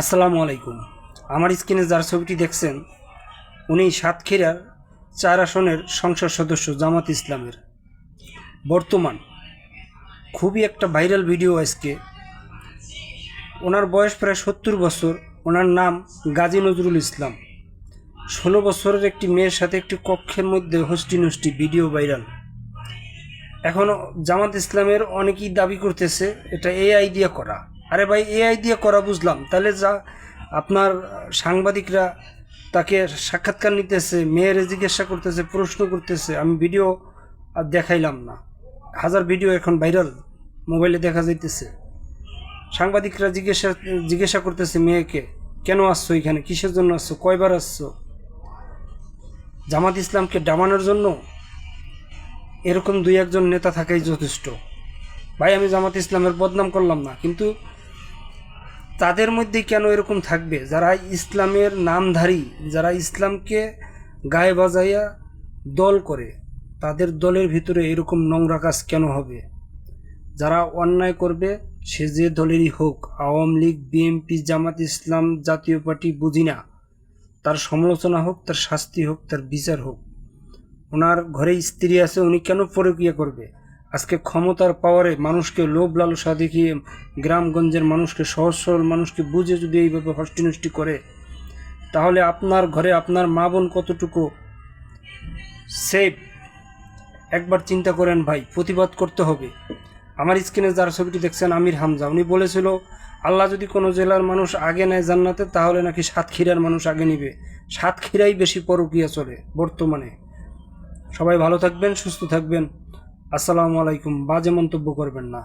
আসসালামু আলাইকুম। আমার স্ক্রিনে যার ছবিটি দেখছেন উনি সাতক্ষীরার 4 আসনের সংসদ সদস্য জামাত ইসলামের। বর্তমান খুবই একটা ভাইরাল ভিডিও আজকে। ওনার বয়স প্রায় 70 বছর। ওনার নাম গাজী নজরুল ইসলাম। 16 বছরের একটি মেয়ের সাথে একটি কক্ষের মধ্যে হস্টি ভিডিও ভাইরাল। এখনও জামাত ইসলামের অনেকেই দাবি করতেছে এটা এআই দিয়ে করা। আরে ভাই, এআই দিয়ে করা বুঝলাম, তাহলে যা আপনার সাংবাদিকরা তাকে সাক্ষাৎকার নিতেছে, মেয়েরে জিজ্ঞাসা করতেছে, প্রশ্ন করতেছে, আমি ভিডিও আর দেখাইলাম না। হাজার ভিডিও এখন ভাইরাল মোবাইলে দেখা যাইতেছে। সাংবাদিকরা জিজ্ঞাসা করতেছে মেয়েকে, কেন আসছো এখানে, কিসের জন্য আসছো, কয়বার আসছো? জামাত ইসলামকে ডামানোর জন্য? এরকম দুই একজন নেতা থাকাই যথেষ্ট। ভাই, আমি জামাত ইসলামের বদনাম করলাম না, কিন্তু তাদের মধ্যে কেন এরকম থাকবে যারা ইসলামের নামধারী, যারা ইসলামকে গায়ে বাজাইয়া দল করে, তাদের দলের ভিতরে এরকম নোংরা কাজ কেন হবে? যারা অন্যায় করবে সে যে দলেরই হোক, আওয়ামী লীগ, বিএনপি, জামাত ইসলাম, জাতীয় পার্টি, বুঝি না, তার সমালোচনা হোক, তার শাস্তি হোক, তার বিচার হোক। ওনার ঘরে স্ত্রী আছে, উনি কেন পরকীয়া করবে? আজকে ক্ষমতার পাওয়ারে মানুষকে লোভ লালসা দেখিয়ে গ্রামগঞ্জের মানুষকে, সহজ সরল মানুষকে বুঝে যদি এইভাবে হস্টি করে, তাহলে আপনার ঘরে আপনার মা বোন কতটুকু সেফ একবার চিন্তা করেন ভাই। প্রতিবাদ করতে হবে। আমার স্ক্রিনে যার ছবিটি দেখছেন আমির হামজা, উনি বলেছিল আল্লাহ যদি কোনো জেলার মানুষ আগে নেয় জান্নাতে, তাহলে নাকি সাতক্ষীরার মানুষ আগে নিবে। সাতক্ষীরাই বেশি পরকীয়া চলে বর্তমানে। সবাই ভালো থাকবেন, সুস্থ থাকবেন। আসসালামু আলাইকুম। বাজে মন্তব্য করবেন না।